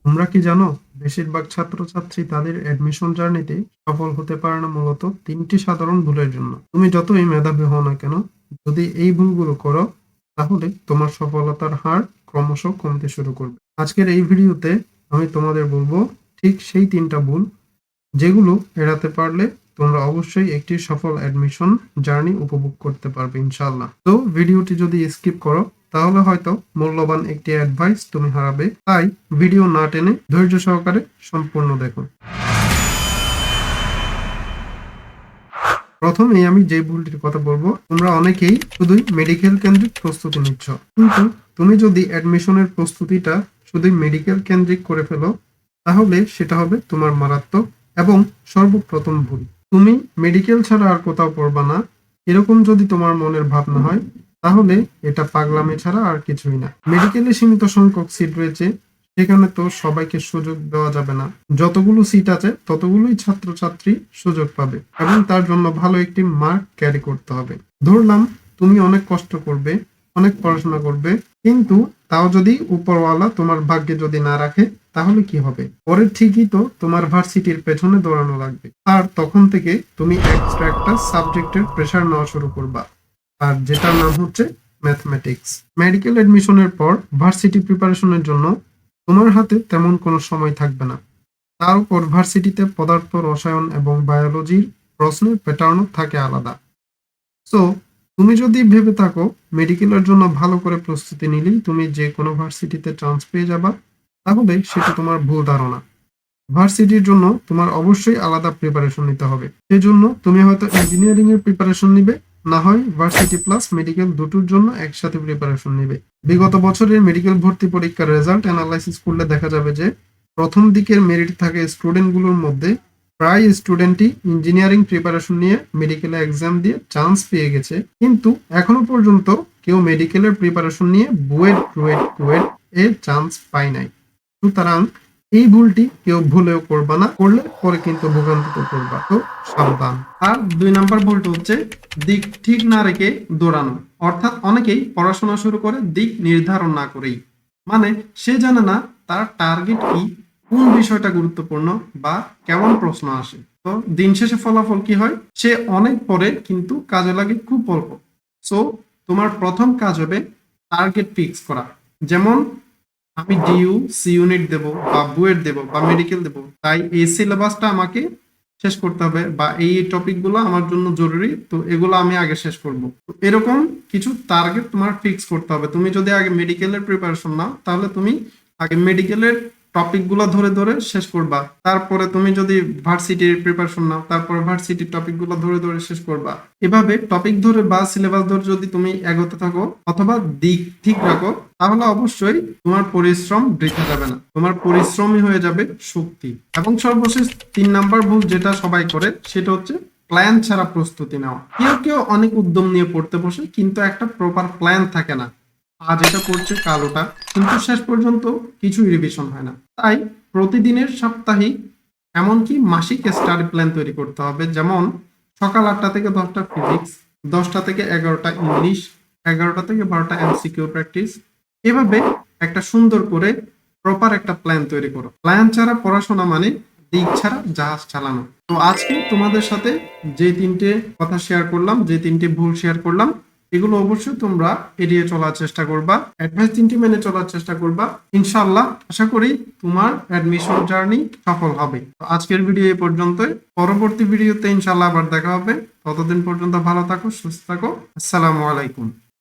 তোমরা কি জানো, বেশিরভাগ ছাত্রছাত্রী তাদের অ্যাডমিশন জার্নিতে সফল হতে পারে না মূলত তিনটি সাধারণ ভুলের জন্য। তুমি যতই মেধাবী হও না কেন, যদি এই ভুলগুলো করো, তাহলে তোমার সফলতার হার ক্রমশ কমতে শুরু করবে। আজকের এই ভিডিওতে আমি তোমাদের বলবো ঠিক সেই তিনটা ভুল যেগুলো এড়াতে পারলে তোমরা অবশ্যই একটি সফল অ্যাডমিশন জার্নি উপভোগ করতে পারবে ইনশাআল্লাহ। তো ভিডিওটি যদি স্কিপ করো, তাহলে হয়তো মূল্যবান একটি অ্যাডভাইস তুমি হারাবে। তাই ভিডিও না টেনে ধৈর্য সহকারে সম্পূর্ণ দেখুন। প্রথমেই আমি যে ভুলটির কথা বলবো, তোমরা অনেকেই শুধুই মেডিকেল কেন্দ্রিক প্রস্তুতি নিচ্ছ, কিন্তু তুমি যদি অ্যাডমিশনের প্রস্তুতিটা শুধুই মেডিকেল কেন্দ্রিক করে ফেলো, তাহলে সেটা হবে তোমার মারাত্মক এবং সর্বপ্রথম ভুল। তুমি মেডিকেল ছাড়া আর কোথাও পড়বা না, এরকম যদি তোমার মনের ভাবনা হয়, তাহলে এটা পাগলামি ছাড়া আর কিছুই না। মেডিকেলে সীমিত সংখ্যক সিট রয়েছে, সেখানে তো সবাইকে সুযোগ দেওয়া যাবে না। যতগুলো সিট আছে ততগুলোই ছাত্রছাত্রী সুযোগ পাবে এবং তার জন্য ভালো একটি মার্ক ক্যারি করতে হবে। ধরলাম তুমি অনেক কষ্ট করবে, অনেক পড়াশোনা করবে, কিন্তু তাও যদি উপরওয়ালা তোমার ভাগ্যে যদি না রাখে, তাহলে কি হবে? পরে ঠিকই তো তোমার ভার্সিটির পেছনে দৌড়ানো লাগবে, আর তখন থেকে তুমি এক্সট্রা একটা সাবজেক্টের প্রেশার নেওয়া শুরু করবা, আর যেটার নাম হচ্ছে ম্যাথমেটিক্স। মেডিকেল এডমিশনের পর ভার্সিটি প্রিপারেশনের জন্য তোমার হাতে তেমন কোনো সময় থাকবে না। তার উপর ভার্সিটিতে পদার্থ, রসায়ন এবং বায়োলজির প্রশ্নের প্যাটার্নও থাকে আলাদা। সো তুমি যদি ভেবে থাকো মেডিকেলের জন্য ভালো করে প্রস্তুতি নিলেই তুমি যে কোনো ভার্সিটিতে চান্স পেয়ে যাবা, তাহলে সেটা তোমার ভুল ধারণা। ভার্সিটির জন্য তোমার অবশ্যই আলাদা প্রিপারেশন নিতে হবে। সেজন্য তুমি হয়তো ইঞ্জিনিয়ারিং এর প্রিপারেশন নিবে, না হয় ভার্সিটি প্লাস মেডিকেল দুটোর জন্য একসাথে প্রিপারেশন নিবে। বিগত বছরের মেডিকেল ভর্তি পরীক্ষার রেজাল্ট অ্যানালাইসিস করলে দেখা যাবে যে প্রথম দিকের মেরিট থাকে স্টুডেন্টগুলোর মধ্যে প্রায় স্টুডেন্টই ইঞ্জিনিয়ারিং প্রিপারেশন নিয়ে মেডিকেলে এক্সাম দিয়ে চান্স পেয়ে গেছে, কিন্তু এখনো পর্যন্ত কেউ মেডিকেলের প্রিপারেশন নিয়ে বুয়েট, রুয়েট, কুয়েট এ চান্স পায় নাই। সুতরাং এই ভুলটি কেউ ভুলেও করবা না, করলে পরে কিন্তু ভোগান্তিতে পড়বা। তো সাবধান। আর 2 নাম্বার ভুলটা হচ্ছে দিক ঠিক না রেখে দৌড়ানো। অর্থাৎ অনেকেই পড়াশোনা শুরু করে দিক নির্ধারণ না করেই। মানে সে জানে না তার টার্গেট কি, কোন বিষয়টা গুরুত্বপূর্ণ বা কেমন প্রশ্ন আসে। তো দিন শেষে ফলাফল কি হয়? সে অনেক পরে কিন্তু কাজে লাগে খুব অল্প। সো তোমার প্রথম কাজ হবে টার্গেট ফিক্স করা। যেমন আমি ডিইউ, সি ইউনিট দেব বা বুয়েট দেব বা মেডিকেল দেব, তাই এই সিলেবাসটা আমাকে শেষ করতে হবে বা এই টপিকগুলো আমার জন্য জরুরি, তো এগুলো আমি আগে শেষ করব। তো এরকম কিছু টার্গেট তোমার ফিক্স করতে হবে। তুমি যদি আগে মেডিকেলের প্রিপারেশন নাও, তাহলে তুমি আগে মেডিকেলের টপিকগুলো ধরে ধরে শেষ করবা। তারপরে তুমি যদি ভার্সিটির প্রিপারেশন নাও, তারপরে ভার্সিটির টপিকগুলো ধরে ধরে শেষ করবা। এভাবে টপিক ধরে বা সিলেবাস ধরে যদি তুমি এগোতে থাকো অথবা দিক ঠিক রাখো, তাহলে অবশ্যই তোমার পরিশ্রম বৃথা যাবে না, তোমার পরিশ্রমই হয়ে যাবে শক্তি। এবং সর্বশেষ 3 নাম্বার ভুল যেটা সবাই করে, সেটা হচ্ছে প্ল্যান ছাড়া প্রস্তুতি নেওয়া। কেউ কেউ অনেক উদ্যম নিয়ে পড়তে বসে, কিন্তু একটা প্রপার প্ল্যান থাকে না। আজ এটা পড়ছে কাল ওটা, কিন্তু শেষ পর্যন্ত কিছুই রিভিশন হয় না। তাই প্রতিদিনের, সাপ্তাহিক, এমনকি মাসিক স্টাডি প্ল্যান তৈরি করতে হবে। যেমন সকাল 8টা থেকে 10টা ফিজিক্স, 10টা থেকে 11টা ইংলিশ, 11টা থেকে 12টা এমসিকিউ প্র্যাকটিস। এভাবে একটা সুন্দর করে প্রপার একটা প্ল্যান তৈরি করো। প্ল্যান ছাড়া পড়াশোনা মানে দিক ছাড়া জাহাজ চালানো। তো আজকে তোমাদের সাথে যে 3টে কথা শেয়ার করলাম, যে 3টে ভুল শেয়ার করলাম, এগুলো অবশ্যই তোমরা এড়িয়ে চলার চেষ্টা করবা, অ্যাডভাইস 3টি মেনে চলার চেষ্টা করবা। ইনশাআল্লাহ আশা করি তোমার অ্যাডমিশন জার্নি সফল হবে। তো আজকের ভিডিও এই পর্যন্তই। পরবর্তী ভিডিওতে ইনশাআল্লাহ আবার দেখা হবে। ততদিন পর্যন্ত ভালো থাকো, সুস্থ থাকো। আসসালামু আলাইকুম।